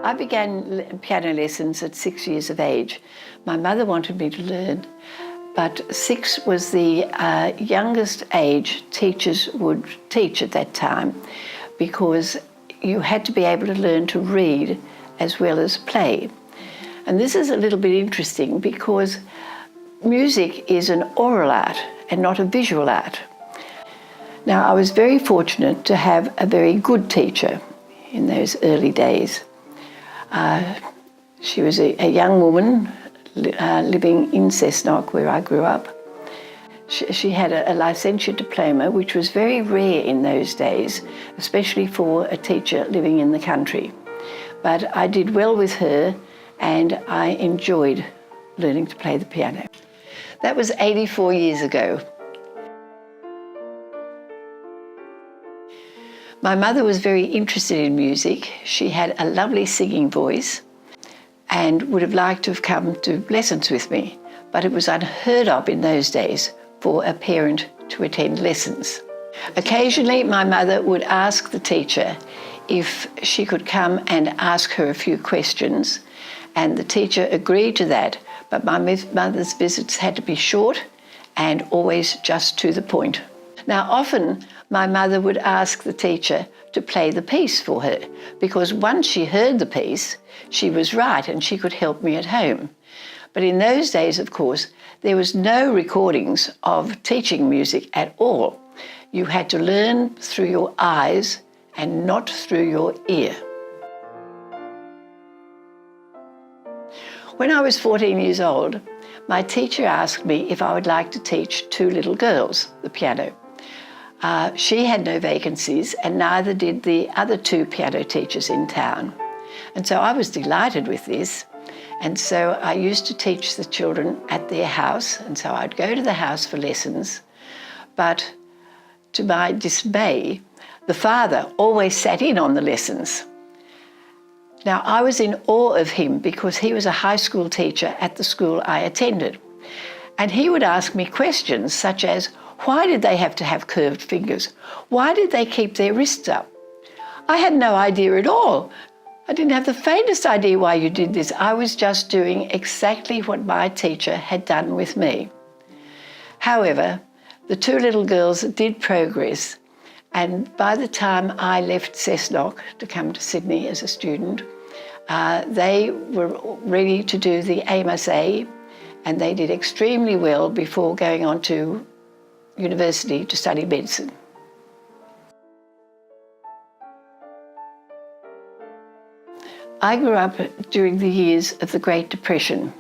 I began piano lessons at 6 years of age. My mother wanted me to learn, but 6 was the youngest age teachers would teach at that time, because you had to be able to learn to read as well as play. And this is a little bit interesting because music is an oral art and not a visual art. Now, I was very fortunate to have a very good teacher in those early days. She was a young woman living in Cessnock, where I grew up. She had a licentiate diploma, which was very rare in those days, especially for a teacher living in the country. But I did well with her, and I enjoyed learning to play the piano. That was 84 years ago. My mother was very interested in music. She had a lovely singing voice and would have liked to have come to lessons with me, but it was unheard of in those days for a parent to attend lessons. Occasionally, my mother would ask the teacher if she could come and ask her a few questions, and the teacher agreed to that, but my mother's visits had to be short and always just to the point. Now, often my mother would ask the teacher to play the piece for her, because once she heard the piece, she was right and she could help me at home. But in those days, of course, there was no recordings of teaching music at all. You had to learn through your eyes and not through your ear. When I was 14 years old, my teacher asked me if I would like to teach 2 little girls the piano. She had no vacancies, and neither did the other 2 piano teachers in town. And so I was delighted with this. And so I used to teach the children at their house, and so I'd go to the house for lessons. But to my dismay, the father always sat in on the lessons. Now, I was in awe of him because he was a high school teacher at the school I attended. And he would ask me questions such as, why did they have to have curved fingers? Why did they keep their wrists up? I had no idea at all. I didn't have the faintest idea why you did this. I was just doing exactly what my teacher had done with me. However, the 2 little girls did progress, and by the time I left Cessnock to come to Sydney as a student, they were ready to do the A+A, and they did extremely well before going on to university to study medicine. I grew up during the years of the Great Depression,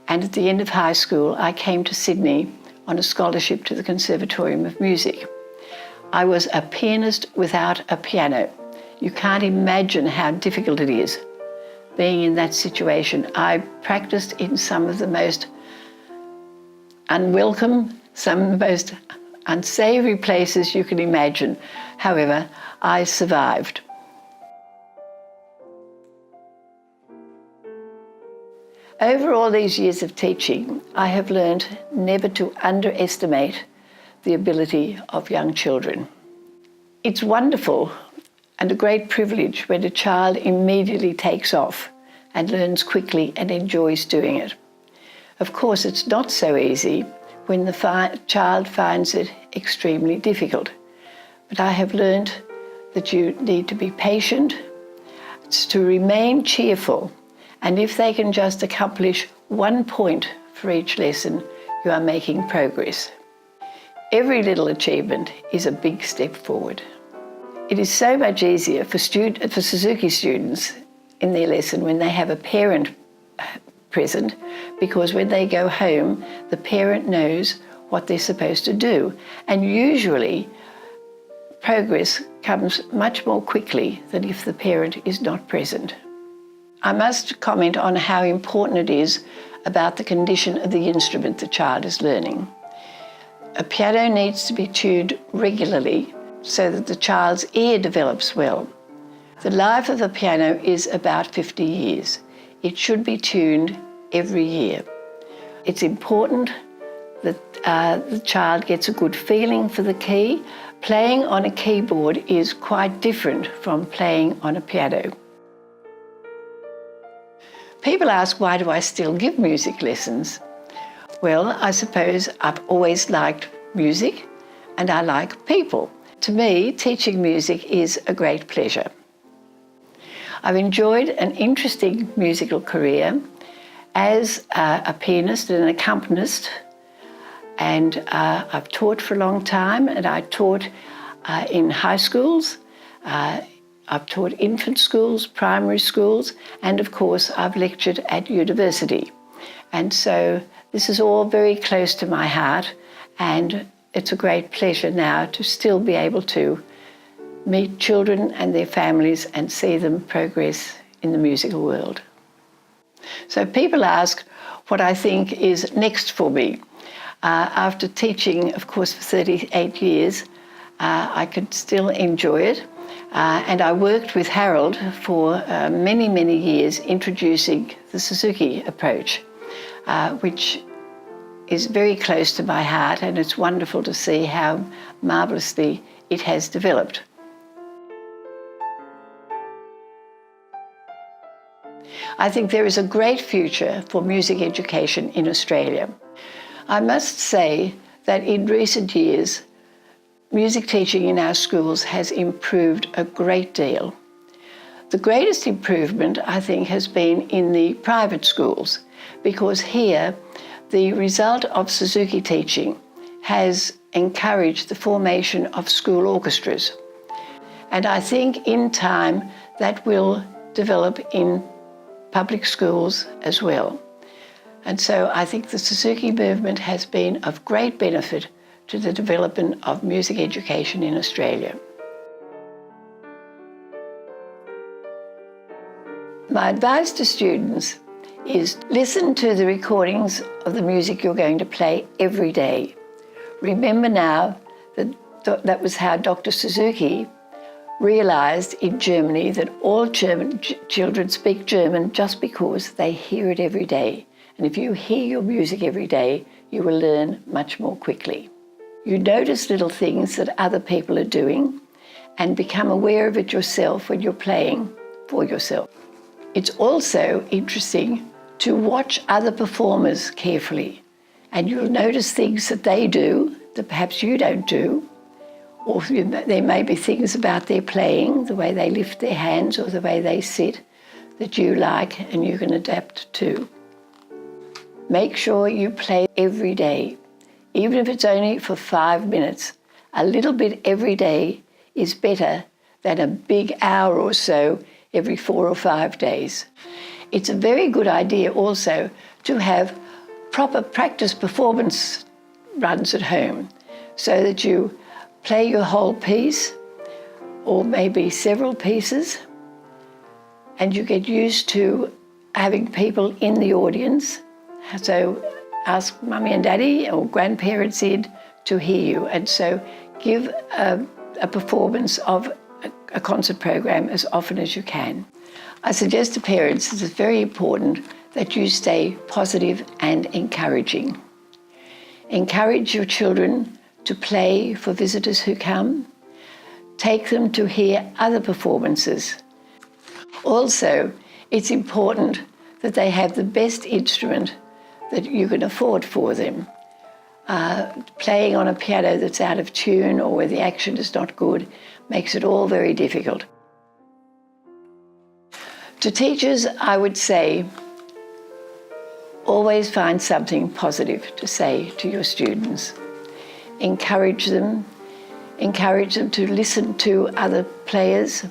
and at the end of high school I came to Sydney on a scholarship to the Conservatorium of Music. I was a pianist without a piano. You can't imagine how difficult it is being in that situation. I practiced in some of the most unwelcome, some of the most unsavoury places you can imagine. However, I survived. Over all these years of teaching, I have learned never to underestimate the ability of young children. It's wonderful and a great privilege when a child immediately takes off and learns quickly and enjoys doing it. Of course, it's not so easy when the child finds it extremely difficult. But I have learned that you need to be patient, to remain cheerful, and if they can just accomplish 1 point for each lesson, you are making progress. Every little achievement is a big step forward. It is so much easier for Suzuki students in their lesson when they have a parent present, because when they go home, the parent knows what they're supposed to do. And usually, progress comes much more quickly than if the parent is not present. I must comment on how important it is about the condition of the instrument the child is learning. A piano needs to be tuned regularly so that the child's ear develops well. The life of a piano is about 50 years. It should be tuned every year. It's important that the child gets a good feeling for the key. Playing on a keyboard is quite different from playing on a piano. People ask, why do I still give music lessons? Well, I suppose I've always liked music and I like people. To me, teaching music is a great pleasure. I've enjoyed an interesting musical career as a pianist and an accompanist, and I've taught for a long time, and I taught in high schools, I've taught infant schools, primary schools, and of course I've lectured at university. And so this is all very close to my heart, and it's a great pleasure now to still be able to meet children and their families and see them progress in the musical world. So people ask what I think is next for me. After teaching, of course, for 38 years, I could still enjoy it. And I worked with Harold for many, many years introducing the Suzuki approach, which is very close to my heart, and it's wonderful to see how marvellously it has developed. I think there is a great future for music education in Australia. I must say that in recent years, music teaching in our schools has improved a great deal. The greatest improvement, I think, has been in the private schools, because here the result of Suzuki teaching has encouraged the formation of school orchestras. And I think in time that will develop in public schools as well. And so I think the Suzuki movement has been of great benefit to the development of music education in Australia. My advice to students is listen to the recordings of the music you're going to play every day. Remember now that that was how Dr. Suzuki realised in Germany that all German children speak German just because they hear it every day. And if you hear your music every day, you will learn much more quickly. You notice little things that other people are doing and become aware of it yourself when you're playing for yourself. It's also interesting to watch other performers carefully, and you'll notice things that they do that perhaps you don't do, or there may be things about their playing, the way they lift their hands or the way they sit, that you like and you can adapt to. Make sure you play every day, even if it's only for 5 minutes. A little bit every day is better than a big hour or so every 4 or 5 days. It's a very good idea also to have proper practice performance runs at home, so that you play your whole piece or maybe several pieces, and you get used to having people in the audience. So ask mummy and daddy or grandparents in to hear you, and so give a performance of a concert program as often as you can. I suggest to parents that it's very important that you stay positive and encouraging. Encourage your children to play for visitors who come. Take them to hear other performances. Also, it's important that they have the best instrument that you can afford for them. Playing on a piano that's out of tune or where the action is not good makes it all very difficult. To teachers, I would say, always find something positive to say to your students. Encourage them to listen to other players.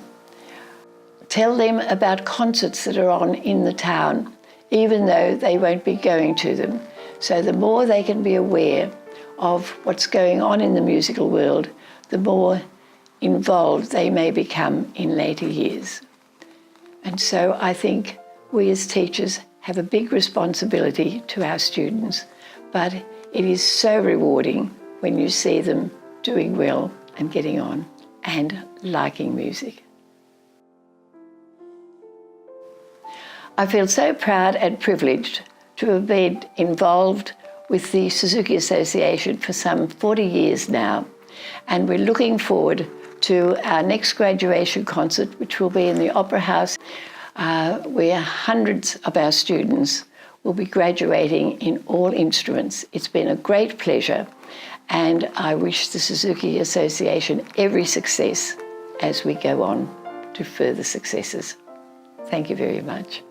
Tell them about concerts that are on in the town, even though they won't be going to them. So the more they can be aware of what's going on in the musical world, the more involved they may become in later years. And so I think we as teachers have a big responsibility to our students, but it is so rewarding when you see them doing well and getting on and liking music. I feel so proud and privileged to have been involved with the Suzuki Association for some 40 years now, and we're looking forward to our next graduation concert, which will be in the Opera House. where hundreds of our students will be graduating in all instruments. It's been a great pleasure, and I wish the Suzuki Association every success as we go on to further successes. Thank you very much.